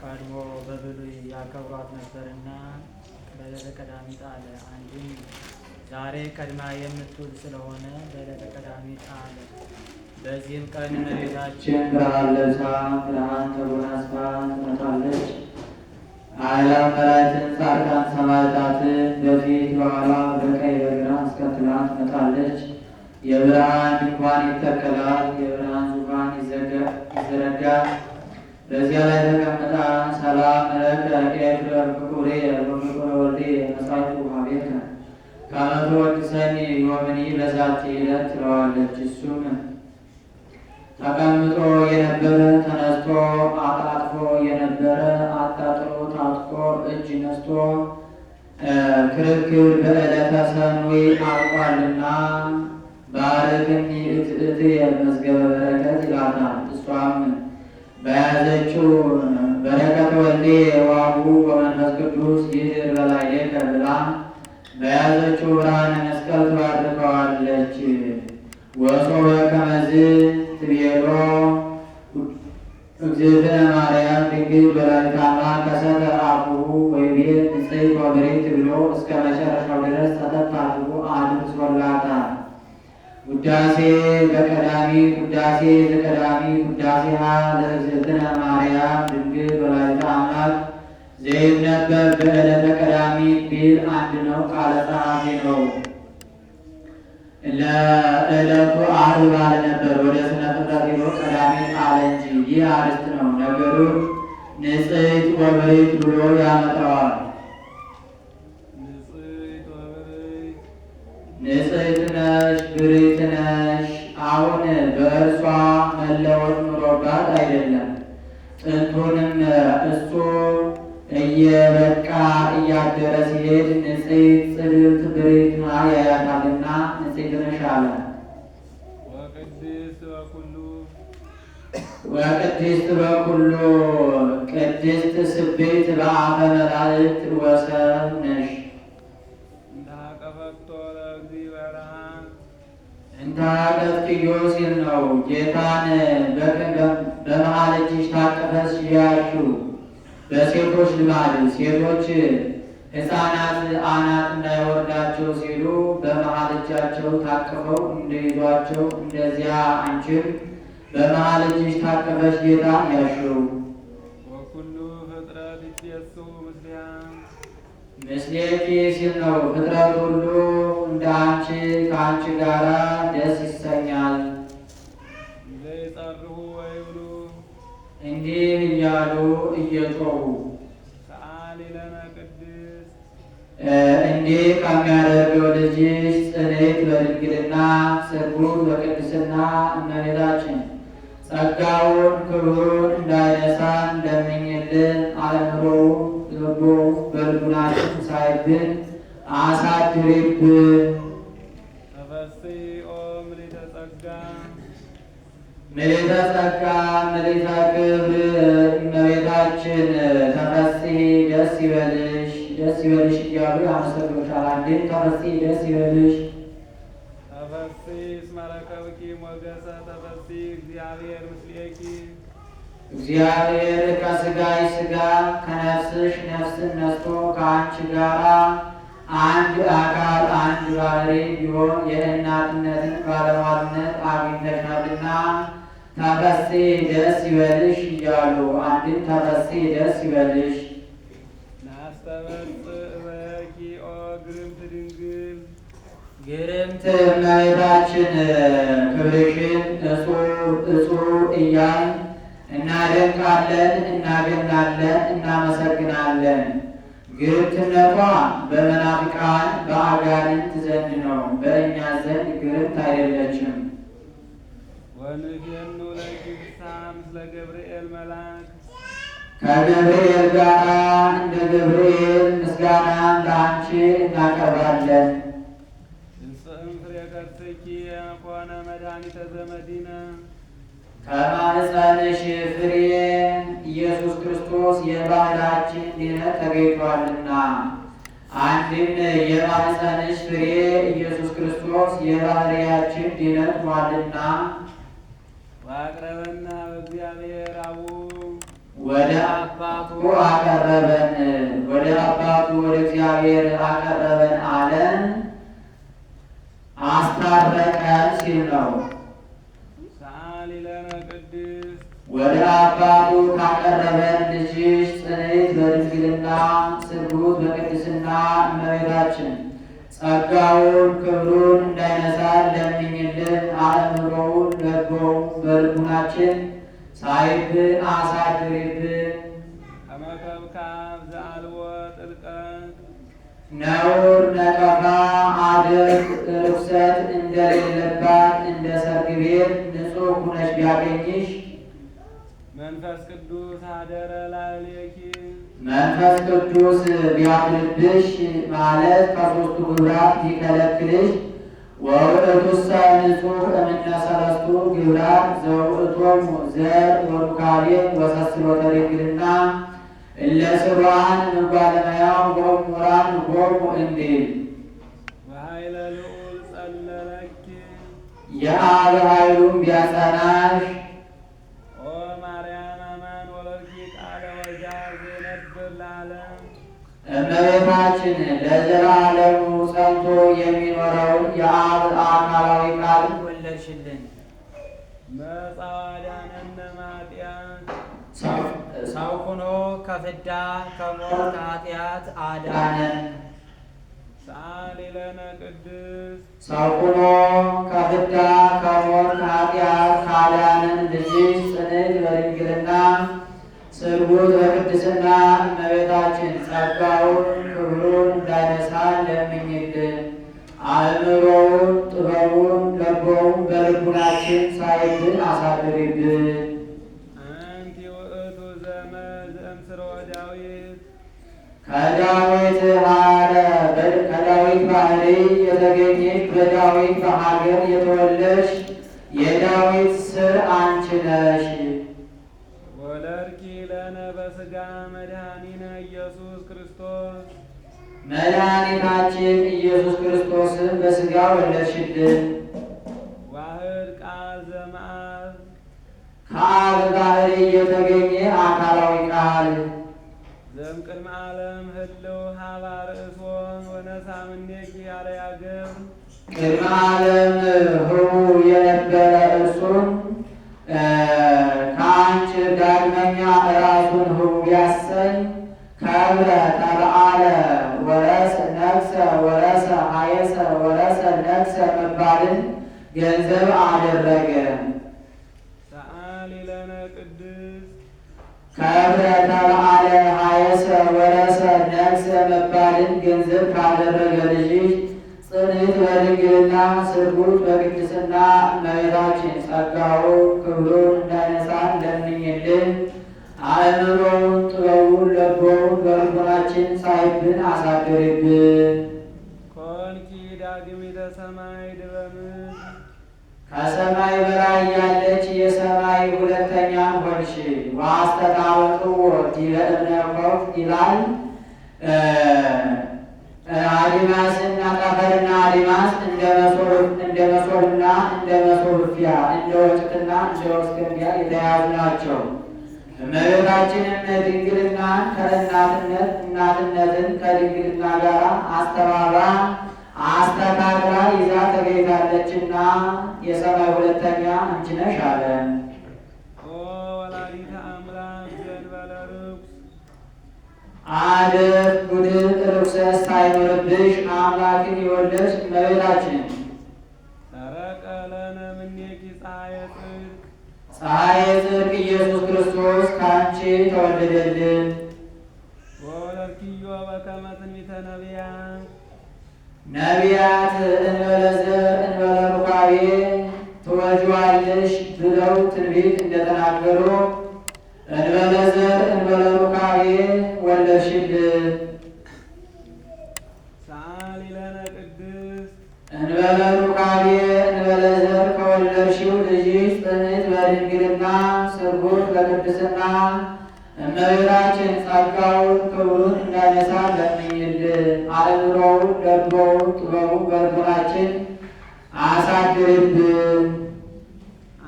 ቀድሞ በብሉይ ያከብሯት ነበርና በዕለተ ቀዳሚት አለ። አንድም ዛሬ ቀድማ የምትውል ስለሆነ በዕለተ ቀዳሚት አለ። በዚህም ቀን እመቤታችን ብርሃን ለብሳ ብርሃን ተጎናጽፋ ትመጣለች። አእላፍ መላእክትን፣ ጻድቃን፣ ሰማዕታትን በፊት በኋላ በቀኝ በግራ አስከትላ ትመጣለች። የብርሃን ድንኳን ይተከላል፣ የብርሃን ዙፋን ይዘረጋል። በዚያ ላይ ተቀምጣ ሰላም ለከ ኤፍሬም ፍቁሬ ወፍቁረ ወልዴ መጻእኩ ኀቤከ ከመ ትወድሰኒ ዮምኒ በዛቲ ዕለት ትለዋለች። እሱም ተቀምጦ የነበረ ተነስቶ፣ አጣጥፎ የነበረ አጣጥሮ ታጥቆ፣ እጅ ነስቶ ክርክር በዕለተ ሰኑይ አልቋልና ባርክኒ እትእትየ መዝገበ በረከት ይላታል። እሷም በያዘችው በረከተ ወልዴ ዋሁ በመንፈስ ቅዱስ ይድር በላዕሌከ ብላ በያዘችው ብርሃነ መስቀል ትባርከዋለች። ወሶበ ከመዝ ትቤሎ እግዝእትነ ማርያም ድንግል ወላዲተ አምላክ ከሰተ አፉሁ ወይቤ ንጽሕት ወብርክት ብሎ እስከ መጨረሻው ድረስ ሰተት አድርጎ አድርሶላታል። ውዳሴ በቀዳሚት ውዳሴ ዘቀዳሚት ውዳሴሃ ለእግዝእትነ ማርያም ድንግል ወላዲተ አምላክ ዘይነበብ በዕለተ ቀዳሚት ቢል አንድ ነው፣ ቃለ ጸሐፊ ነው። ለዕለቱ ዓርብ አለ ነበር። ወደ ስነ ፍጥረት ሄዶ ቀዳሚት አለ እንጂ ይህ አርዕስት ነው። ነገሩን ንጽሕት ወብርክት ብሎ ያመጣዋል። ንጽሕት ነሽ፣ ብርክት ነሽ። አሁን በእርሷ መለወጥ ኑሮባት አይደለም። ጥንቱንም እሱ እየበቃ እያደረ ሲሄድ ንጽሕት ጽድቅት ብርክት ያያታልና ንጽሕት ነሽ አለ። ወቅድስት በኩሉ ቅድስት ስብሕት በአፈ መላእክት ወሰብ ነሽ። እንታቀፍትዮ ሲል ነው። ጌታን በመሃል እጅሽ ታቅፈሽ ያልሽው በሴቶች ልማድ ሴቶች ሕፃናት አናት እንዳይወርዳቸው ሲሉ በመሃል እጃቸው ታቅፈው እንደይዟቸው እንደዚያ አንቺም በመሃል እጅሽ ታቅፈሽ ጌታን ያልሽው። ወኩሉ ፍጥረት ይትየሱ ምስሊሃ ምስሌኪ ሲል ነው። ፍጥረት ሁሉ እንደ አንቺ ከአንቺ ጋራ ደስ ይሰኛል። ዘይጸርሁ ወይብሉ እንዲህ እያሉ እየጮሁ ሰአሊ ለነ ቅድስት እንዲህ ከሚያደርገው ልጅሽ ጽንዕት በድንግልና ስርጉት በቅድስና እመቤታችን ጸጋውን ክብሩን እንዳይነሳን ለምኝልን። አእምሮው ልቦ በልቡናችን ሳይብን አሳድሪብን። ተፈሥሒ ኦ ምልዕተ ጸጋ ምልዕተ ጸጋ ምልዕተ ክብር እመቤታችን ተፈሥሒ ደስ ይበልሽ፣ ደስ ይበልሽ እያሉ ያመሰግኑሻል። አንዴም ተፈሥሒ ደስ ይበልሽ። ተፈሥሒ እስመ ረከብኪ ሞገሰ ተፈሥሒ እግዚአብሔር ምስሌኪ እግዚአብሔር ከሥጋሽ ሥጋ ከነፍስሽ ነፍስን ነስቶ ከአንቺ ጋራ አንድ አካል አንድ ባሕሪ ቢሆን የእናትነትን ባለሟልነት አግኝተሻልና ተፈሥሒ ደስ ይበልሽ እያሉ አንድም ተፈሥሒ ደስ ይበልሽ። ናስተበጽእ በኪ ኦ ግርምት ድንግል ግርምት እመቤታችን ክብርሽን እጹብ እያልን እናደንቃለን፣ እናገናለን፣ እናመሰግናለን። ግርምትነቷ በመናፍቃን በአጋንንት ዘንድ ነው፣ በእኛ ዘንድ ግርምት አይደለችም። ወንፌኑ ለኪ ፍስሐ ምስለ ገብርኤል መልአክ ከገብርኤል ጋር እንደ ገብርኤል ምስጋናን ለአንቺ እናቀርባለን። እንጽእም ፍሬ ከርሥኪ ኮነ መድኃኒተ ዘመዲነ ከማኅፀንሽ ፍሬ ኢየሱስ ክርስቶስ ክርስቶስ የባህላችን ድነት ተገኝቷልና። አንድም የማኅፀንሽ ፍሬ ኢየሱስ ክርስቶስ የባህርያችን ድነት ሟልና። ወአቅረበና በእግዚአብሔር አቡ ወደ አባቱ አቀረበን፣ ወደ አባቱ ወደ እግዚአብሔር አቀረበን አለን፣ አስታረቀን ሲል ነው። ሰአሊ ለነ ቅድስት ወደ አባቱ ካቀረበን ልጅሽ ጽንዕት በድንግልና ስርጉት በቅድስና እመቤታችን ጸጋውን ክብሩን እንዳይነሳን ለምኝልን። አእምሮውን ለጎውን በልቡናችን ሳይብን አሳድሪብን። ከመ ከብካብ ዘአልቦ ጥልቀት ነውር ነቀፋ አደፍ ርኩሰት እንደሌለባት እንደ ሰርግ ቤት ንጹሕ ሁነሽ ቢያገኝሽ መንፈስ ቅዱስ አደረ ላዕሌኪ መንፈስ ቅዱስ ቢያድርብሽ ማለት ከሦስቱ ግብራት ቢከለክልሽ ወውእቱሰ ንጹሕ እምነ ሰለስቱ ግብራት ዘውእቶሙ ዘር ወሩካቤ ወሰስሎተ ድንግልና እለ ስሩዓን እምጓለ እመሕያው ወእሙራን ሆሙ እንዲል በኃይለ ልዑል ጸለለኪ የአብ ኃይሉን ቢያጸናሽ ኦ ማርያም አማን ወለድኪ ቃለ ወልዳ ዘይነብር ለዓለም እመቤታችን ለዘላለሙ ጸንቶ የሚኖረውን የአብ አካላዊ ቃል ወለድሽልን። መጻዋዳነነ ማጥያት ሰው ሆኖ ከፍዳ ከሞት ከኃጢአት አዳነን። ሰአሊ ለነ ቅድስት ሰው ሆኖ ከፍዳ ከሞት ከኃጢአት ካዳነን ልጅሽ ጽንዕት በድንግልና ስርጉት በቅድስና እመቤታችን ጸጋውን ክብሩን እንዳይነሳን ለምኝልን። አእምሮውን ጥበቡን ለጎውን በልቡናችን ሳይብን አሳድሪብን። አንቲ ውእቱ ዘመድ ዘእምስርወ ዳዊት ከዳዊት ባህሪ የተገኘች በዳዊት በሀገር የተወለድሽ የዳዊት ስር አንቺ ነሽ። ወለድኪ ለነ በሥጋ መድኃኒነ ኢየሱስ ክርስቶስ መድኃኒታችን ኢየሱስ ክርስቶስን በሥጋ ወለድሽልን። ዋህድ ቃል ዘመአብ ከአብ ባህሪ የተገኘ አካላዊ ቃል ዘእምቅድመ ዓለም ህልው ሀባ ርእሶን ወነሣ እምኔኪ አርአያ ገብር ቅድመ ዓለም ህቡዕ የነበረ እርሱን ከአንቺ ዳግመኛ ራሱን ህቡዕ ቢያሰኝ ከብረ ተበአለ ወረሰ ነግሰ ወረሰ ሀየሰ ወረሰ ነግሰ መባልን ገንዘብ አደረገ። ሰአሊ ለነ ቅድስት ከብረ ተበአለ ሀየሰ ወረሰ ነግሰ መባልን ገንዘብ ካደረገ ልጅሽ ጽንዕት በድንግልና ስርጉት በቅድስና እመቤታችን ጸጋውን ክብሩን እንዳይነሳን ለምኝልን። አእምሮውን ጥበቡን ለጎውን በልቡናችን ሳይብን አሳድሪብን። ኮንኪ ዳግሚተ ሰማይ ድበ ምድር ከሰማይ በላይ ያለች የሰማይ ሁለተኛ ሆንሽ። ወአስተጣወጡ ዲበ እብነ ኮፍ ይላል። አዲማስና ጠፈርና አዲማስ እንደ መሶብና እንደ መሶብፊያ እንደ ወጭትና እንደ ወስከንቢያ የተያዙ ናቸው። እመቤታችንም ድንግልናን ከእናትነት እናትነትን ከድንግልና ጋር አስተባብራ አስተካክላ ይዛ ተገኝታለችና የሰማይ ሁለተኛ አንቺ ነሽ አለ። ኦ ወላዲተ አምላክ ዘእንበለ ርኩስ አደፍ ጉድፍ ርኩሰት ሳይኖርብሽ አምላክን የወለድሽ እመቤታችን ሰረቀ ለነ እምኔኪ ፀሐየ ጽድቅ ፀሐየ ጽድቅ ኢየሱስ ክርስቶስ ከአንቺ ተወለደልን። ወወለድኪዮ በከመ ትንቢተ ነቢያት ነቢያት እንበለ ዘር እንበለ ሩካቤ ትወልጂዋለሽ ብለው ትንቢት እንደተናገሩ እንበለ ዘር እንበለ ሩካቤ ወለድሽልን። ሰአሊ ለነ ቅድስት እንበለ ሩካቤ እንበለ ዘር ከወለድሽው ልጅሽ ጽንዕት በድንግልና ስርጉት በቅድስና እመቤታችን ጸጋውን ክብሩን እንዳነሳ ለምኝልን። አለምሮውን ለግቦውን ጥበቡ በልቡናችን አሳድርብን።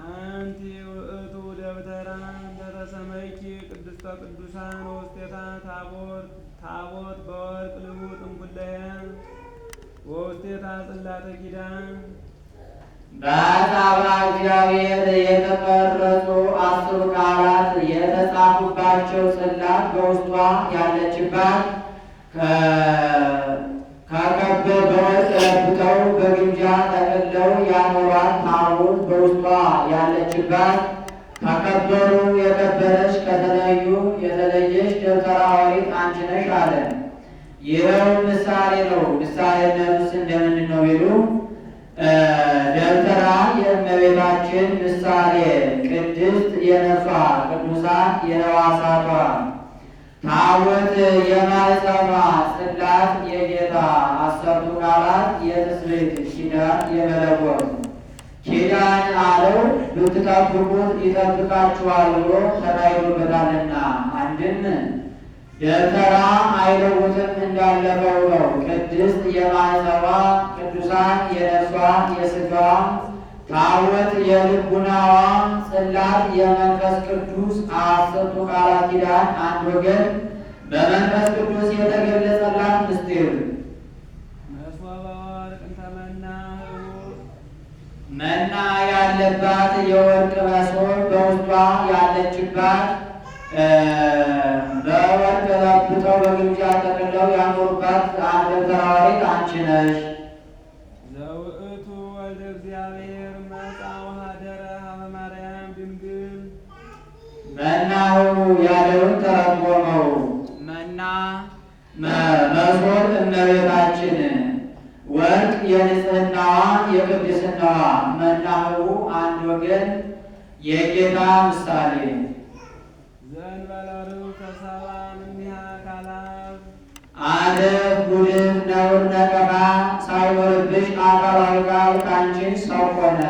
አንቲ ውእቱ ደብተራ እንተተሰመይኪ ቅድስተ ቅዱሳን ወውስቴታ ታቦት በወርቅ ልሙጥ እምኩለያ ወውስቴታ ጽላተ ኪዳን በአጻብዓ እግዚአብሔር የተቀረጹ 10 ቃላት የተጻፉባቸው ጽላት በውስጧ ያለችባት ከከበረ በወርቅ ለብጠው በግምጃ ጠቅልለው ያኖሯት ታቦት በውስጧ ያለችባት ከከበሩ የከበረች ከተለዩ የተለየች ደብተራ ኦሪት አንቺ ነሽ አለ። ይኸው ምሳሌ ነው። ምሳሌነቱስ እንደምንድን ነው ቢሉ ደብተራ የእመቤታችን ምሳሌ፣ ቅድስት የነፍሷ፣ ቅዱሳን የሕዋሳቷ፣ ታቦት የማኅፀኗ፣ ጽላት የጌታ፣ 10ቱ ቃላት የትስብእት፣ ኪዳን የመለኮት። ኪዳን አለው ብትጠብቁት ይጠብቃችኋል ብሎ ተናግሮበታልና አንድም ደብተራ አይለውጥም እንዳለፈው ነው። ቅድስት የማኅፀኗ፣ ቅዱሳን የነፍሷ የሥጋዋ፣ ታቦት የልቡናዋ፣ ጽላት የመንፈስ ቅዱስ፣ 10ቱ ቃላት ኪዳን አንድ ወገን በመንፈስ ቅዱስ የተገለጸላት ምስጢር። መሶበ ወርቅ እንተ መና ህቡዕ መና ያለባት የወርቅ መሶብ በውስጧ ያለችባት በወርቅ ለብጠው በግምጃ ጠቅልለው ያኖሩባት ደብተራ ኦሪት አንቺ ነሽ። ዘውእቱ ወልደ እግዚአብሔር መጻ ወኀደረ ሀበ ማርያም ድንግል መናሁ ያለውን ተረጎመው። መና መሶብ እመቤታችን፣ ወርቅ የንጽህናዋ የቅድስናዋ፣ መናሁ አንድ ወገን የጌታ ምሳሌ። ዘእንበለ ርኩሰ ሰብአ እምኔሃ አካላት አደፍ ጉድፍ ነውር ነቀፋ ሳይኖርብሽ አካላዊ ቃል ካንቺ ሰው ሆነ።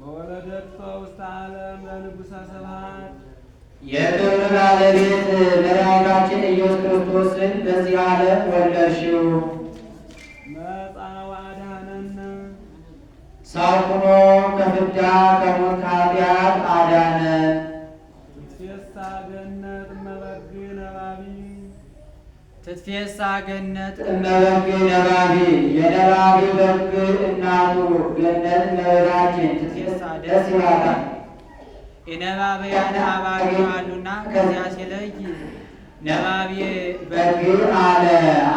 ወወለደቶ ውስተ ዓለም ለንጉሠ ስብሐት የክብር ባለቤት መድኃኒታችን ኢየሱስ ክርስቶስን በዚህ ዓለም ወለድሽው። መጻ ወአድኀነነ ሰው ሆኖ ከፍዳ ከሞት ከኃጢአት አዳነን። ትትፌሳ ገነት እመበግ ነባቢ ትትፌሳ ገነት እመበግ ነባቢ የነባቢ በግ እናቱ ገነት እመቤታችን ትትፌሳ ደስ ይላታል። የነባቢያን አባጊ አሉና ከዚያ ሲለይ ነባቢ በግ አለ።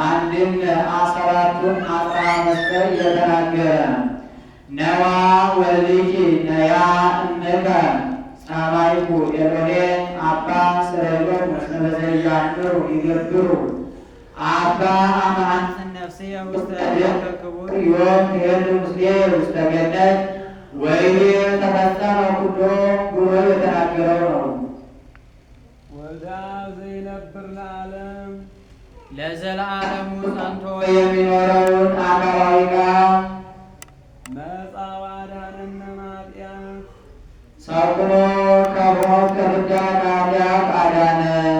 አንድም 14ቱን አጽራ መስቀል የተናገረ ነዋ ወልኪ ነያ እምከ ጸባይኩ ኤሎሄ አባ ስረሎሙ እስመ በዘያንብሩ ይገብሩ አባ አማንትን ነፍሴ ውስተ ደከ ክቡር ዮም ሄዱ ምስሌ ውስተ ገነት ወይኔ ተፈጸመ ኩሎ ብሎ የተናገረው ነው። ወልደ አብ ዘይነብር ለዓለም ለዘለዓለሙ ጸንቶ የሚኖረውን አካላዊ ቃል መጻ ወአድኀነነ እምኃጢአት ሰው ሆኖ ከሞት ከፍዳ ከኃጢአት አዳነን።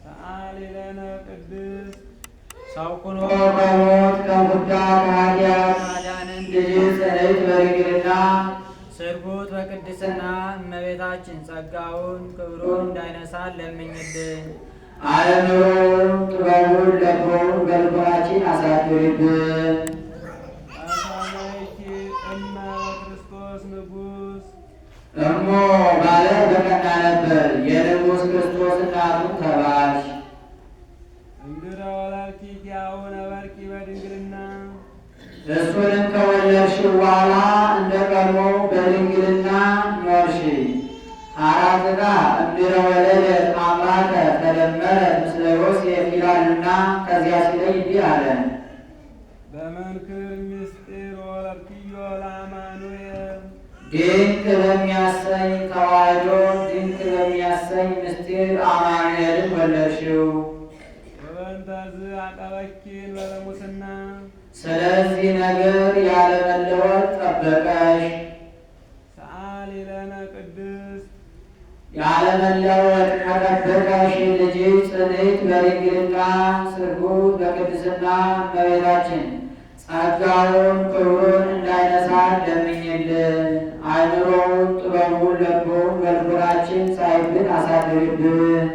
ሰአሊ ለነ ቅድስት ሰው ሆኖ ከሞት ከፍዳ ከኃጢአት አዳነን። ልጅ ጽንዕት በድንግልና ስርጉት በቅድስና እመቤታችን ጸጋውን ክብሩን እንዳይነሳን ለምኝልን። አለምሮውን ጥበቡን ለግቦውን በልቦናችን አሳድሪብን። አሳመይኪ እመ በክርስቶስ ንጉሥ እሞ ባለ በቀና ነበር የንጉሥ ክርስቶስ እናቱን ተባልሽ። እንግረ ወላድኪ አቡነ በርኪ በድንግልና እሱንም ከወለድሽ በኋላ እንደ ቀድሞ በድንግልና ኖርሽ። አራጥቃ እምድረ ወለደት አምላከ ተደመረት ምስለ ዮሴፍ ይላሉና ከዚያ ሲለይ እንዲህ አለ። በመንክር ምስጢር ወለድኪዮ ለአማኑኤል ድንቅ በሚያሰኝ ተዋሕዶ ድንቅ በሚያሰኝ ምስጢር አማኑኤልን ወለድሽው። ወበእንተዝ አቀበኪን በለሙስና ስለዚህ ነገር ያለመለወጥ ጠበቀሽ። ሰአሊ ለነ ቅድስት ያለመለወጥ ከጠበቀሽ ልጅሽ ጽንዕት በድንግልና ስርጉት በቅድስና እመቤታችን ጸጋውን ክብሩን እንዳይነሳን ለምኝልን። አእምሮውን ጥበቡን ልቡን በልቡናችን ሳይብን አሳድርብን።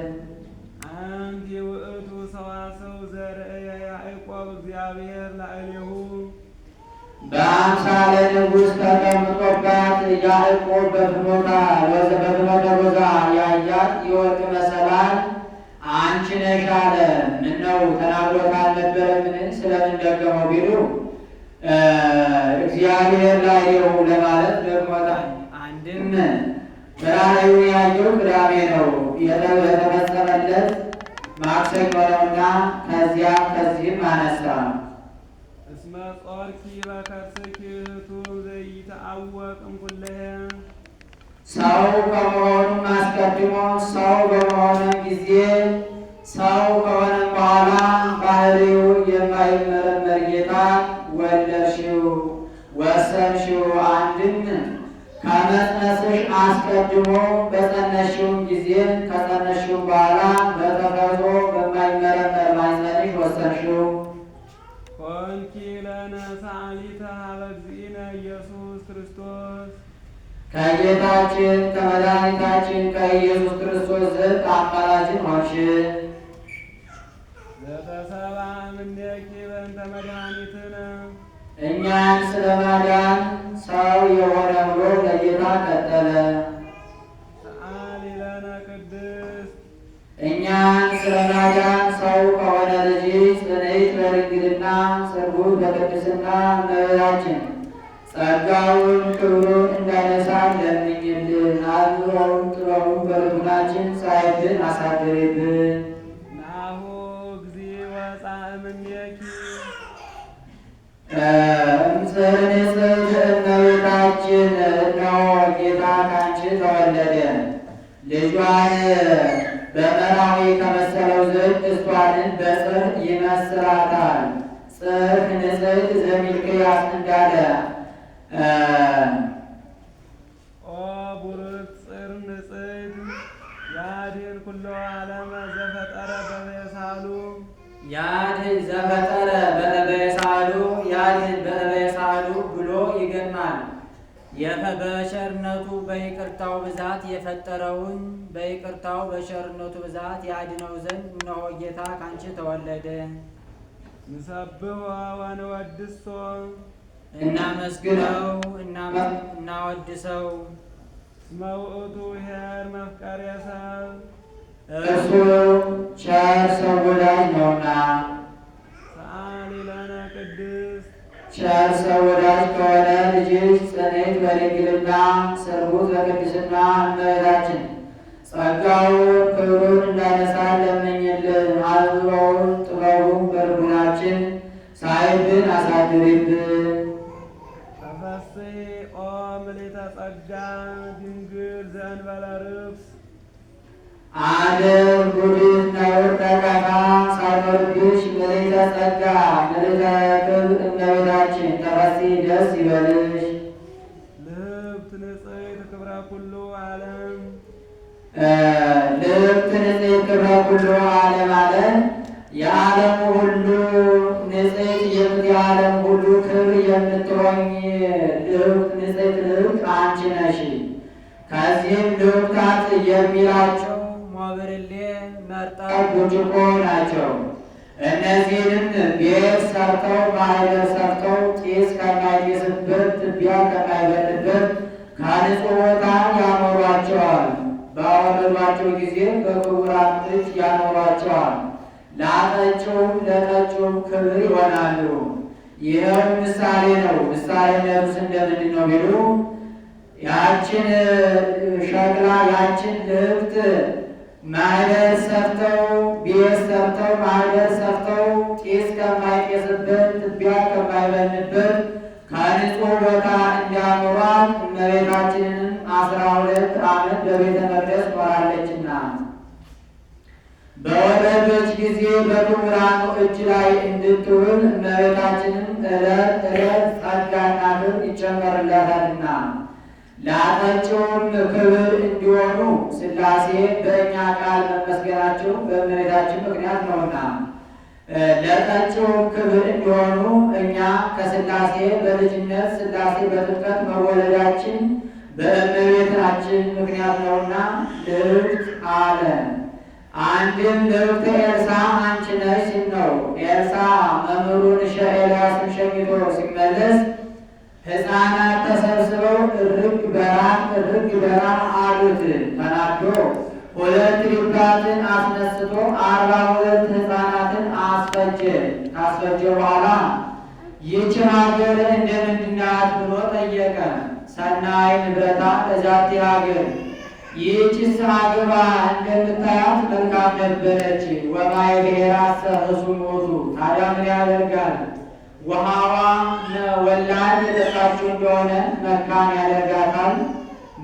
አንቲ ውእቱ ሰዋስው ዘርእየ ያዕቆብ እግዚአብሔር ላዕሌሁ በአምሳለ ንጉሥ ተቀምጦባት ያዕቆብ በፍኖተ ሎዛ ያያት የወርቅ መሰላል አንቺ ነሽ አለ። ምነው ተናግሮት አልነበረምን? ስለምን ደገመው ቢሉ እግዚአብሔር ላዕሌሁ ለማለት ደግሞታል። አንድም በራእዩን ያየው ቅዳሜ ነው የተፈጸመለት ማክሰኞ ነውና ከዚህም አነሳ። እስመ ጾርኪ በከርስኪ እቱም ዘይተአወቅ እምኩለሄ ሰው ከመሆኑም አስቀድሞ ሰው በመሆኑም ጊዜ ሰው ከሆነም በኋላ ባህሪው የማይመረመር ጌታ ወለድሽው ወሰንሽው። አንድም ከመጽነስሽ አስቀድሞ በጸነሽውም ጊዜ ከጸነሽውም በኋላ በተፈጥሮ በማይመረመር ማኅፀንሽ ወሰንሽው። ኮንኪ ለነ ሰአሊተ ኀበ እግዚእነ ኢየሱስ ክርስቶስ ከጌታችን ከመድኃኒታችን ከኢየሱስ ክርስቶስ ዘንድ አማላጅን ሆንሽ። ዘተሰብአ እምኔኪ በእንተ መድኃኒትነ እኛን ስለ ማዳን ሰው የሆነ ብሎ ለጌታ ቀጠለ። ሰአሊ ለነ ቅድስት እኛን ስለ ማዳን ሰው ከሆነ ልጅሽ ጽንዕት በድንግልና ስርጉት በቅድስና እመቤታችን ጸጋውን ክብሩን እንዳይነሳን ለምኝልን። አእምሮውን ጥበቡን በልቡናችን ሳይብን አሳድሪብን። ናሁ እግዚእ ወፃእ እምኔኪ እምጽንዕት እመቤታችን እነሆ ጌታ ካንቺ ተወለደ። ልጇን በመራዊ ከመሰለው ዘንድ እሷንን በጽርሕ ይመስላታል። ጽርሕ ንጽሕት ዘሚልክያስ እንዳለ ኦ ቡርክት ጽር ንጽሕት ያድኅን ኩሎ ዓለመ ዘፈጠረ በበየሳሉ ያድኅን ዘፈጠረ በበየሳሉ ያድኅን በበየሳሉ ብሎ ይገርማል። በቸርነቱ በይቅርታው ብዛት የፈጠረውን በይቅርታው በቸርነቱ ብዛት ያድነው ዘንድ እነሆ ጌታ ካንቺ ተወለደ። ንሰብሖ ወንወድሶ እናመስግነው እናወድሰው። እስመ ውእቱ ኄር መፍቀሬ ሰብ እርሱ ቸር ሰው ወዳጅ ነውና። ሰአሊ ለነ ቅድስት ቸር ሰው ወዳጅ ከሆነ ልጅሽ ጽንዕት በድንግልና ስርጉት በቅድስና እመቤታችን ጸጋውን ክብሩን እንዳይነሳን ለምኝልን። አእምሮውን ጥበቡን በልቡናችን ሳይብን አሳድሪብን። ተፈሥሒ ኦ ምልዕተ ጸጋ ድንግል ዘእንበለ ርኩስ አድር ጉድፍ ነውር ነቀፋ ሳይኖርብሽ ምልዕተ ጸጋ ምልዕተ ክብር እመቤታችን ተፈሥሒ ደስ ይበልሽ። ልብት ንጽሕት ክብረ ኩሉ ዓለም ልብት ንጽሕት ክብረ ኩሉ ዓለም አለ። የዓለሙ ሁሉ ንጽሕት የዓለም ሁሉ ክብር የምትሆኝ ልብት ንጽሕት ልብት አንቺ ነሽ። ከዚህም ልብታት የሚላቸው ሞብርሌ፣ መርጠብ፣ ብርጭቆ ናቸው። እነዚህንም ቤት ሰርተው ማኅበር ሰርተው ጢስ ከማይጤስበት ትቢያ ከማይበልበት ከንጹሕ ቦታ ያኖሯቸዋል። ባወረዷቸው ጊዜ በክቡራን እጅ ያኖሯቸዋል። ላጠጪውም ለጠጪውም ክብር ይሆናሉ። ይኸው ምሳሌ ነው። ምሳሌነቱስ እንደምንድን ነው ቢሉ ያችን ሸክላ ያችን ልብት ማኅበር ሰርተው ቤት ሰርተው ማኅበር ሰርተው ጢስ ከማይጤስበት ትቢያ ከማይበንበት ከንጹሕ ቦታ እንዲያኖሯት እመቤታችንንም 12 ዓመት በቤተ መቅደስ ኖራለችና በወረደች ጊዜ በክቡራኑ እጅ ላይ እንድትውል እመቤታችንም ዕለት ዕለት ጸጋና ክብር ይጨመርላታልና ለአጠጪውም ክብር እንዲሆኑ ሥላሴ በእኛ ቃል መመስገናቸው በእመቤታችን ምክንያት ነውና ለጠጪውም ክብር እንዲሆኑ እኛ ከሥላሴ በልጅነት ሥላሴ በጥምቀት መወለዳችን በእመቤታችን ምክንያት ነውና ልዕልት አለ። አንድም ልዕልተ ኤልሳዕ አንቺ ነሽ ሲል ነው። ኤልሳዕ መምህሩን ኤልያስን ሸኝቶ ሲመለስ ሕፃናት ተሰብስበው እርግ በራህ አሉት። ተናዶ 2 ሪባትን አስነስቶ 42 ሕፃናትን አስፈጀ። ካስፈጀ በኋላ ይህች ሀገር እንደምንድን ናት ብሎ ጠየቀ። ሰናይ ንብረታ ለዛቲ ሀገር፣ ይህችስ አገባ እንደምታያት መልካም ነበረች። ወማየ ብሔራሰ ህሱም ሞቱ። ታዲያ ምን ያደርጋል? ውሃዋ ወላድ የጠጣችው እንደሆነ መካን ያደርጋታል።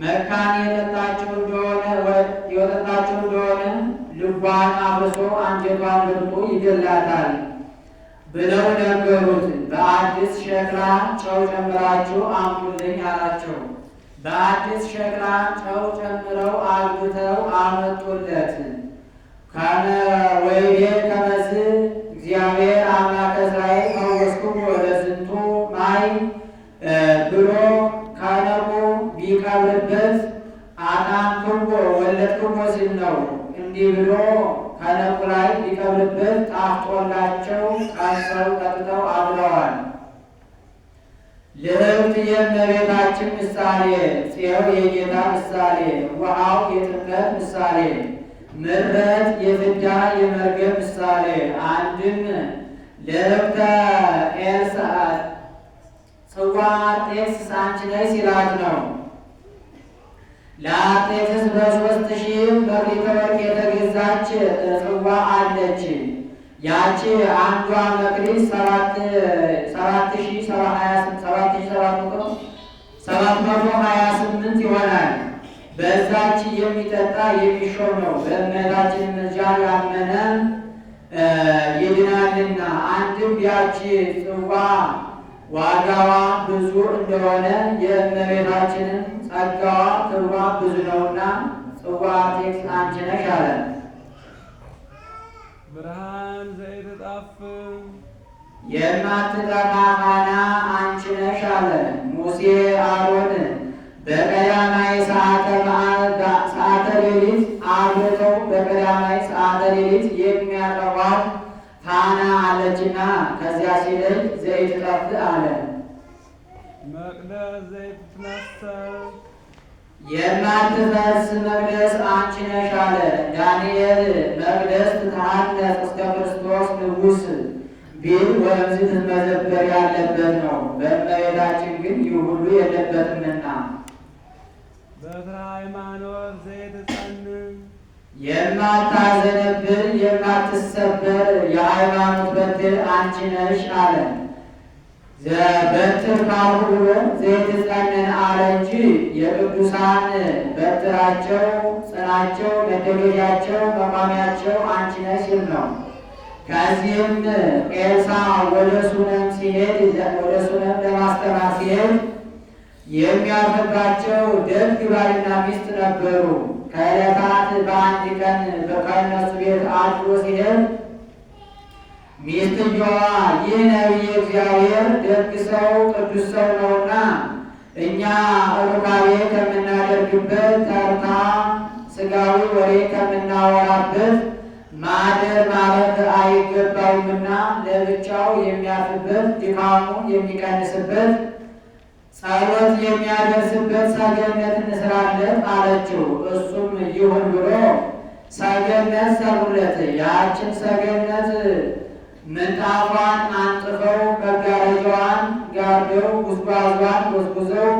መካን የጠጣችው እንደሆነ ልቧን አፍርሶ አንጀቷን በልቶ ይገላታል ብለው ነገሩት። በአዲስ ሸክላ ጨው ጨምራችሁ አምጡልኝ አላቸው። በአዲስ ሸክላ ጨው ጨምረው አግብተው አመጡለት። ከመ ወይቤ ከመዝ እግዚአብሔር አምላከ እስራኤል ፈወስክሙ ወለዝንቱ ማይ ብሎ ከነቁ ቢቀብርበት አጣምክሞ ወለድክሞ ሲል ነው። እንዲህ ብሎ ከነቁ ላይ ቢቀብርበት ጣፍጦላቸው ቀምሰው ጠጥተው አድረዋል። ልዕልት የእመቤታችን ምሳሌ፣ ጽዮን የጌታ ምሳሌ፣ ውሃው የጥምቀት ምሳሌ፣ ምሕረት የፍዳ የመርገም ምሳሌ። አንድም ልዕልተ ኤልሳዕ ጽዋ አርጤክስስ አንቺ ነሽ ሲላት ነው። ለአርጤክስስ በ3000 መክሊተ ወርቅ የተገዛች ጽዋ አለች። ያቺ አንዷ መክሊት 728 ይሆናል። በዛች የሚጠጣ የሚሾም ነው። በእመቤታችን ምልጃ ያመነ ይድናልና። አንድም ያቺ ጽዋ ዋጋዋ ብዙ እንደሆነ የእመቤታችንን ጸጋዋ ክብሯ ብዙ ነውና ጽዋ አርጤክስስ አንቺ ነሽ አለ። ብርሃን ዘይትጣፍ የማትጠፋ ፋና አንቺ ነሽ አለ። ሙሴ አሮን በቀዳማይ ሰዓተ ሌሊት አብርተው በቀዳማይ ሰዓተ ሌሊት የሚያጠፏት ፋና አለችና ከዚያ ሲለይ ዘይትጠፍ አለ። መቅደስ ዘይትትነሣ የማትፈርስ መቅደስ አንቺ ነሽ አለ። ዳንኤል መቅደስ ትትሐነጽ እስከ ክርስቶስ ንጉሥ ቢል ወንዝ ትመዘበር ያለበት ነው። በእመቤታችን ግን ይህ ሁሉ የለበትምና። በትረ ሃይማኖት ዘይትጸንዕ የማታዘነብል የማትሰበር የሃይማኖት በትር አንቺ ነሽ አለ። በትር ካሁ ብሎ ዘይትጸንዕ አለ እንጂ የቅዱሳን በትራቸው ጽናቸው መደገፊያቸው መቋሚያቸው አንቺ ነሽ ሲል ነው። ከዚህም ኤልሳዕ ወደ ሱነም ለማስተማር ሲሄድ የሚያርፍባቸው ደግ ባልና ሚስት ነበሩ። ከዕለታት በአንድ ቀን ከእነሱ ቤት አድሮ ሲሄድ ሚስትየዋ ይህ ነቢየ እግዚአብሔር ደግ ሰው ቅዱስ ሰው ነውና እኛ ሩካቤ ከምናደርግበት ተርታ ሥጋዊ ወሬ ከምናወራበት ማደር ማረፍ አይገባውምና ለብቻው የሚያርፍበት ድካሙ የሚቀንስበት ጸሎት የሚያደርስበት ሰገነት እንስራለት አለችው። እሱም ይሁን ብሎ ሰገነት ሰሩለት። ያችን ሰገነት ምንጣፏን አንጥፈው መጋረጃዋን ጋርደው ጉዝጓዟን ጎዝጉዘው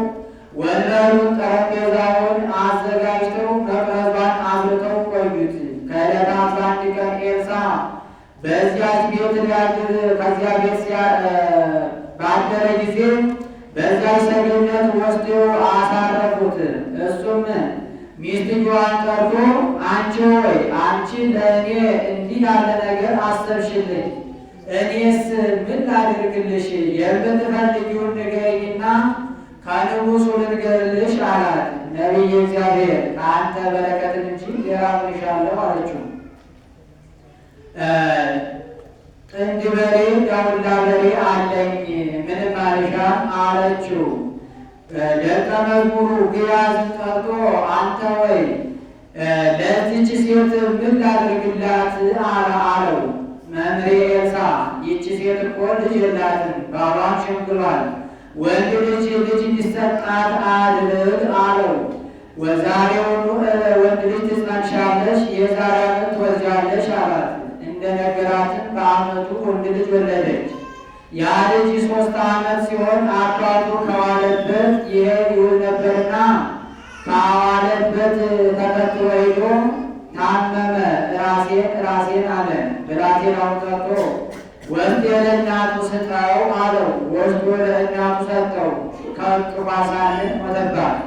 ወንበሩን ጠረጴዛውን አዘጋጅተው መቅረዟን አብርተው ቆዩት። ከዕለታት በአንድ ቀን ኤልሳዕ በዚያች ቤት ሊያድር ከዚያ ቤት ባደረ ጊዜ በዚያች ሰገነት ወስደው አሳረፉት። እሱም ሚስትየዋን ጠርቶ አንቺ ሆይ አንቺ ለእኔ እንዲህ ያለ ነገር አሰብሽልኝ፣ እኔስ ምን ላድርግልሽ? የምትፈልጊውን ንገሪኝና ከንጉሡ ልንገርልሽ አላት። ነቢየ እግዚአብሔር ከአንተ በረከትን እንጂ ሌላ ምን እሻለሁ አለችው። ጥንድ በሬ ዳውላ በሬ አለኝ ምንም አልሻም አለችው። ደቀ መዝሙሩ ግያዝን ጠርቶ አንተ ወይ ለዚች ሴት ምን ላድርግላት አለው። መምሬ ኤልሳዕ ይህች ሴት እኮ ልጅ የላትም፣ ባሏም ሸምግሏል። ወንድ ልጅ እንዲሰጣት አድርግ አለው። ወዛሬውኑ ወንድ ልጅ ትጸንሻለሽ፣ የዛሬ ዓመት ትወልጃለሽ አላት። እንደነገራትም በዓመቱ ወንድ ልጅ ወለደች። ያ ልጅ 3 ዓመት ሲሆን አባቱ ከዋለበት ይሄድ ይውል ነበርና ከዋለበት ተከትሎ ሄዶ ታመመ። ራሴን አለ። ብላቴናውን ጠርቶ ወስዶ ለእናቱ ስጠው አለው። ወስዶ ለእናቱ ሰጠው። ከእቅፏ ሳለ ሞተባት።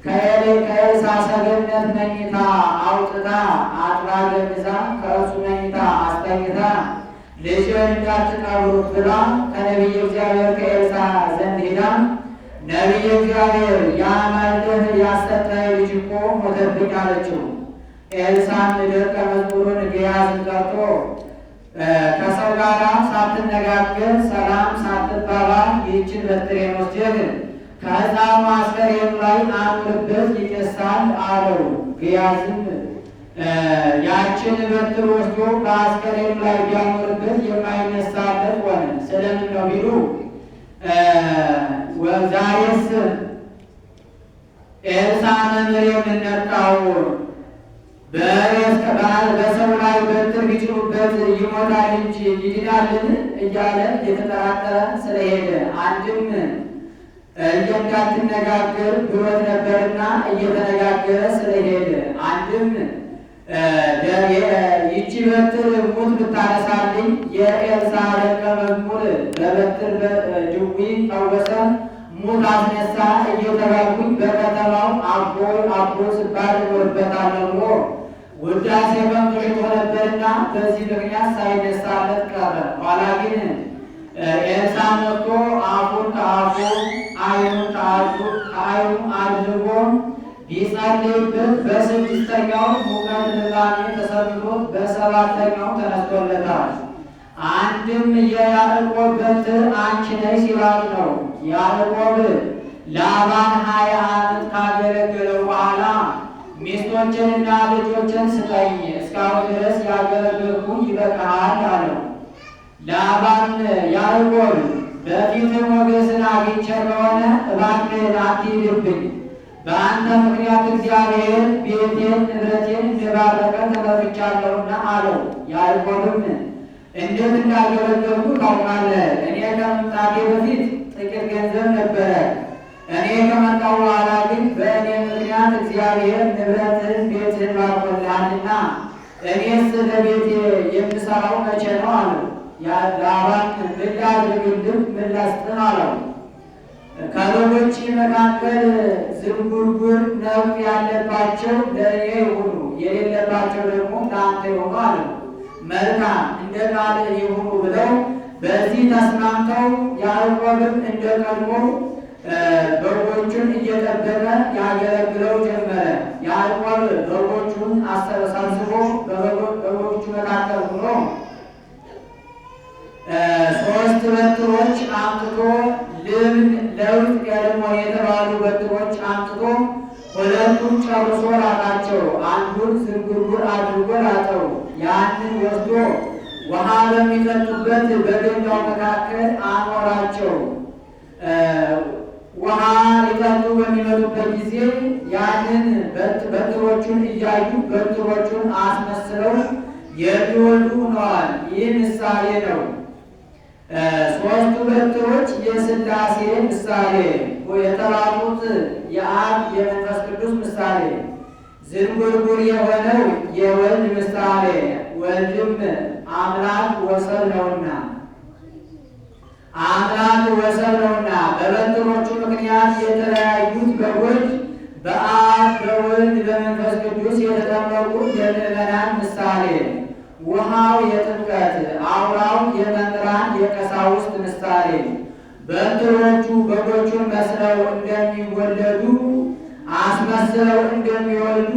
ከኤልሳዕ ሰገነት መኝታ አውጥታ አጥባ ገንዛ ከእሱ መኝታ አስተኝታ ልጅን እንዳትቀብሩት ብላ ከነቢየ እግዚአብሔር ከኤልሳዕ ዘንድ ሄዳ ነቢየ እግዚአብሔር ያማልደህ ያሰጠኝ ልጅ እኮ ሞተብኝ አለችው። ኤልሳዕም ደቀ መዝሙሩን ግያዝን ጠርቶ ከሰው ጋር ሳትነጋገር ሰላም ሳትባባል ይህችን በትሬን ወስደህ ከሕፃኑ አስከሬኑ ላይ አኑርበት ይነሳል አለው። ግያዝም ያችን በትር ወስዶ በአስከሬኑ ላይ ቢያኖርበት የማይነሳበት ሆነ። ስለምን ነው ቢሉ ዛሬስ ኤልሳዕ መምህር የምንነቃው በሰው ላይ በትር ቢጭኑበት ይሞታል እንጂ ይድናልን እያለ እየተጠራጠረ ስለሄደ አንድም እንዳትነጋገር ብሎት ነበርና እየተነጋገረ ስለሄደ አንድም ይቺ በትር ሙት ብታነሳልኝ የኤልሳዕ ደቀ መዝሙር በበትር ድዊ ፈወሰ፣ ሙት አስነሳ እየተባልኩኝ በከተማው አቦ ስባል እኖርበታለሁ ብሎ ውዳሴ ከንቱ ሽቶ ነበርና በዚህ ምክንያት ሳይነሳለት ቀረ። ኋላ ግን ኤልሳዕ መጥቶ አፉን ከአፉ ዓይኑን ከዓይኑ አድርጎ ቢጸልይበት በ6ኛው ሙቀት ልባሜ ተሰምቶት በ7ኛው ተነስቶለታል። አንድም የያዕቆብ በትር አንቺ ነሽ ሲላት ነው። ያዕቆብ ላባን 20 ዓመት ካገለገለው በኋላ ሚስቶችንና ልጆችን ስጠኝ፣ እስካሁን ድረስ ያገለገልኩ ይበቃሃል አለው። ላባን ያዕቆብ በፊት ሞገስን አግኝቼ ከሆነ እባክህን አትሂድብኝ፣ በአንተ ምክንያት እግዚአብሔር ቤቴን ንብረቴን እንደባረከ ተመልክቻለሁና አለው። ያዕቆብም እንዴት እንዳገለገልኩ ታውቃለህ። እኔ ከመምጣቴ በፊት ጥቂት ገንዘብ ነበረ። እኔ ከመጣሁ በኋላ ግን በእኔ ምክንያት እግዚአብሔር ንብረትህን ቤትህን ባርኮልሃልና እኔስ ለቤቴ የምሰራው መቼ ነው አለው። ላባን ምን ላድርግልህ ምን ላስጥህ አለው። ከበጎች መካከል ዝንጉርጉር ነውጥ ያለባቸው ለእኔ ይሁኑ፣ የሌለባቸው ደግሞ ለአንተ ይሁኑ አለው። መልካም እንደ ቃል ይሁኑ ብለው በዚህ ተስማምተው ያዕቆብም እንደ ቀድሞ በጎቹን እየጠበቀ ያገለግለው ጀመረ። ያዕቆብ በጎቹን አሰባስቦ በበጎቹ መካከል ሆኖ 3 በትሮች አምጥቶ ለውጥ ቀለሞን የተባሉ በትሮች አምጥቶ 2ቱን ጨርሶ ላጣቸው፣ አንዱን ዝንጉርጉር አድርጎ ላጠው። ያንን ወስዶ ውሃ በሚጠጡበት በገንዳው መካከል አኖራቸው። ውሃ ሊጠጡ በሚመጡበት ጊዜ ያንን በትሮቹን እያዩ በትሮቹን አስመስለው የሚወልዱ ሆነዋል። ይህ ምሳሌ ነው። 3ቱ በትሮች የሥላሴ ምሳሌ የተባሉት የአብ የመንፈስ ቅዱስ ምሳሌ፣ ዝንጉርጉር የሆነው የወልድ ምሳሌ፣ ወልድም አምላክ ወሰብ ነውና በበትሮቹ ምክንያት የተለያዩት በጎች በአብ በወልድ በመንፈስ ቅዱስ የተጠመቁ የምዕመናን ምሳሌ፣ ውሃው የጥምቀት አውራው የመምህራን የቀሳውስት ምሳሌ፣ በትሮቹ በጎቹን መስለው እንደሚወለዱ አስመስለው እንደሚወልዱ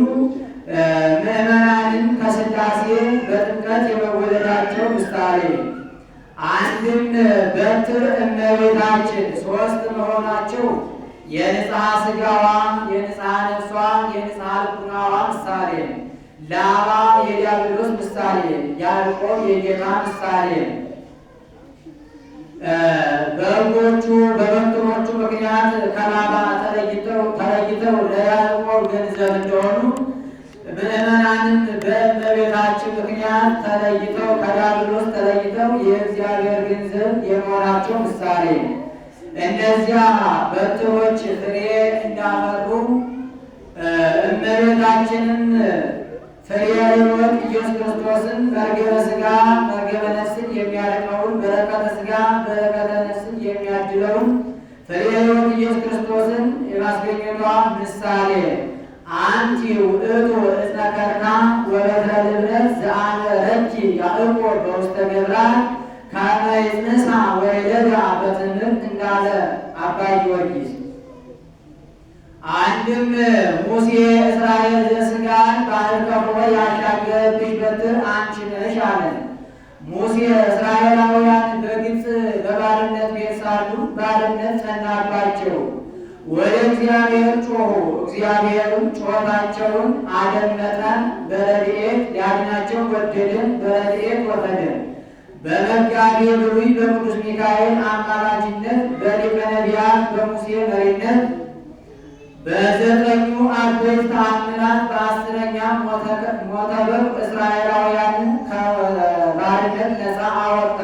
ምዕመናንን ከሥላሴ በጥምቀት የመወለዳቸው ምሳሌ አንድም በትር እመቤታችን ሦስት መሆናቸው የንጽሐ ሥጋዋ፣ የንጽሐ ነፍሷ፣ የንጽሐ ልቡናዋ ምሳሌ፣ ላባ የዲያብሎስ ምሳሌ፣ ያዕቆብ የጌታ ምሳሌ። በጎቹ በበትሮቹ ምክንያት ከላባ ተለይተው ለያዕቆብ ገንዘብ እንደሆኑ ምዕመናንም በእመቤታችን ምክንያት ተለይተው ከዲያብሎስ ተለይተው የእግዚአብሔር ገንዘብ የመሆናቸው ምሳሌ። እነዚያ በትሮች ፍሬ እንዳፈሩ እመቤታችንም ፍሬ ሕይወት ኢየሱስ ክርስቶስን መርገመ ሥጋ መርገመ ነፍስን የሚያርቀውን በረከተ ሥጋ በረከተ ነፍስን የሚያድለውን ፍሬ ሕይወት ኢየሱስ ክርስቶስን የማስገኘቷ ምሳሌ አንቲ ውእቱ ዕፀ ከርካ ወበትረ ልብነት ዘአንበረኪ ያዕቆብ በውስተ ገብራት ከመ ይጽንሳ ወይለዳ በትምህርት እንዳለ አባ ጊዮርጊስ። አንድም ሙሴ እስራኤል ዘሥጋን ባህር ከፍሎ ያሻገረብሽ በትር አንቺ ነሽ አለ። ሙሴ እስራኤላውያን በግብፅ በባርነት ቤት ሳሉ ባርነት ጸናባቸው። ወደ እግዚአብሔር ጮኹ። እግዚአብሔርም ጩኸታቸውን አደመጠ። በረድኤት ሊያድናቸው ወደደ። በረድኤት ወረደ። በመጋቤ ብሉይ በቅዱስ ሚካኤል አማላጅነት በሊቀ ነቢያት በሙሴ መሪነት በዘጠኙ አበይት ተአምራት በአስረኛ ሞተ በግ እስራኤላውያንን ከባርነት ነፃ አወጣ።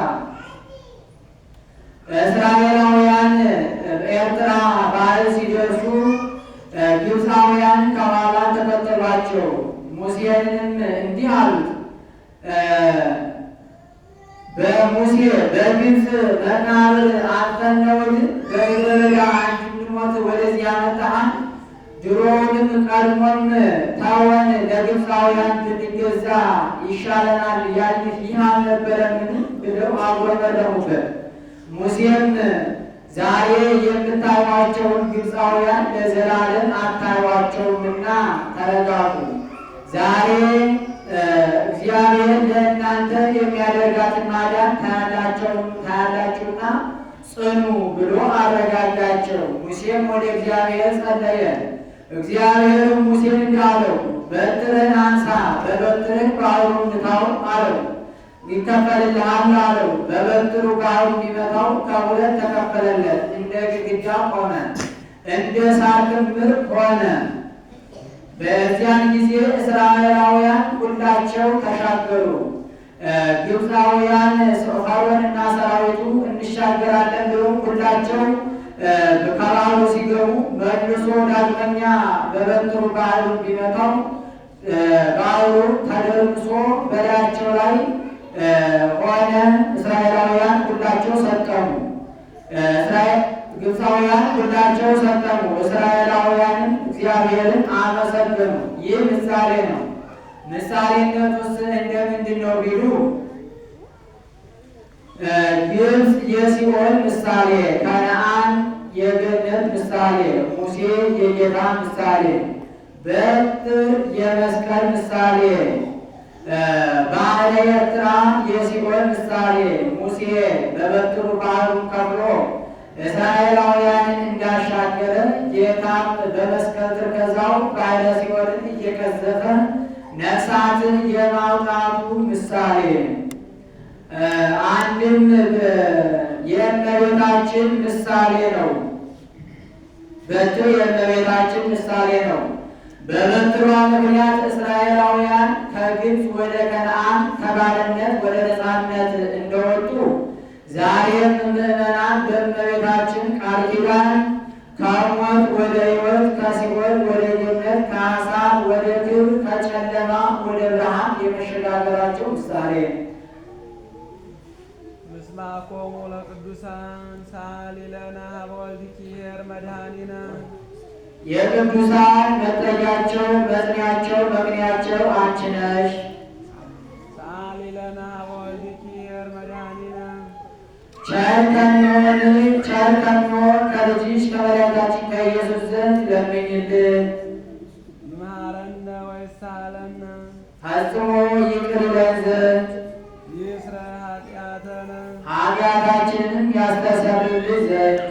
እስራኤላውያን በኤርትራ ባህር ሲደርሱ ግብፃውያን ከኋላ ተከተሏቸው። ሙሴንም እንዲህ አሉት፣ በሙሴ በግብፅ መቃብር አጥተነውን በምድረ በዳ እንድንሞት ወደዚህ ያመጣሃን? ድሮውንም ቀድሞም ተወን ለግብፃውያን ብንገዛ ይሻለናል ያልህ ይህ አልነበረምን? ብለው አጉረመረሙበት። ሙሴም ዛሬ የምታዩዋቸውን ግብፃውያን ለዘላለም አታዩዋቸውምና ተረጋጉ። ዛሬ እግዚአብሔር ለእናንተ የሚያደርጋትን ማዳን ታያላችሁና ጽኑ ብሎ አረጋጋቸው። ሙሴም ወደ እግዚአብሔር ጸለየ። እግዚአብሔርም ሙሴን እንዳለው በትርህን አንሳ፣ በበትርህ ባህሩን ምታው አለው። ይከፈልልሃል አለው። በበትሩ ባህሩን ቢመታው ከሁለት ተከፈለለት፣ እንደ ግድግዳ ሆነ፣ እንደ ሳር ክምር ሆነ። በዚያን ጊዜ እስራኤላውያን ሁላቸው ተሻገሩ። ግብፃውያን ፈርዖንና ሰራዊቱ እንሻገራለን ብለው ሁላቸው ከባህሩ ሲገቡ መልሶ ዳግመኛ በበትሩ ባህሩን ቢመታው ባህሩ ተደርምሶ በላያቸው ላይ ሆነ። እስራኤላውያን ሁላቸው ሰጠሙ። ግብፃውያን ሁላቸው ሰጠሙ። እስራኤላውያንም እግዚአብሔርን አመሰገኑ። ይህ ምሳሌ ነው። ምሳሌነቱስ እንደምንድን ነው ቢሉ ግብፅ የሲኦል ምሳሌ፣ ከነዓን የገነት ምሳሌ፣ ሙሴ የጌታ ምሳሌ፣ በትር የመስቀል ምሳሌ፣ ባህረ ኤርትራ የሲኦል ምሳሌ፣ ሙሴ በበትሩ ባህሩን ከፍሎ እስራኤላውያንን እንዳሻገረ ጌታም በመስቀል ትርከዛው ባህረ ሲኦልን እየቀዘፈ ነፍሳትን የማውጣቱ ምሳሌ። አንድም የእመቤታችን ምሳሌ ነው። በትር የእመቤታችን ምሳሌ ነው። በበትሯ ምክንያት እስራኤላውያን ከግብፅ ወደ ከነዓን ከባርነት ወደ ነፃነት እንደወጡ ዛሬም ምዕመናን በእመቤታችን ቃል ኪዳን ከሞት ወደ ሕይወት፣ ከሲኦል ወደ ገነት፣ ከሐሳር ወደ ክብር፣ ከጨለማ ወደ ብርሃን የመሸጋገራቸው ምሳሌ። ምስማኮሙ ለቅዱሳን ሳሊለነ በወልድኪ ኄር መድኃኒነ። የቅዱሳን መጠጊያቸው መጽኒያቸው መቅኒያቸው አንቺ ነሽ። ሳሊለነ በወልድኪ ኄር መድኃኒነ። ቸር ከሚሆን ከልጅሽ ከመድኃኒታችን ከኢየሱስ ዘንድ ለምኝልን። ይምሃረነ ወይሳለነ ፈጽሞ ይቅር ይለን ዘንድ ይስረ ኃጢአተነ ኃጢአታችንንም ያስተሰርይልን ዘንድ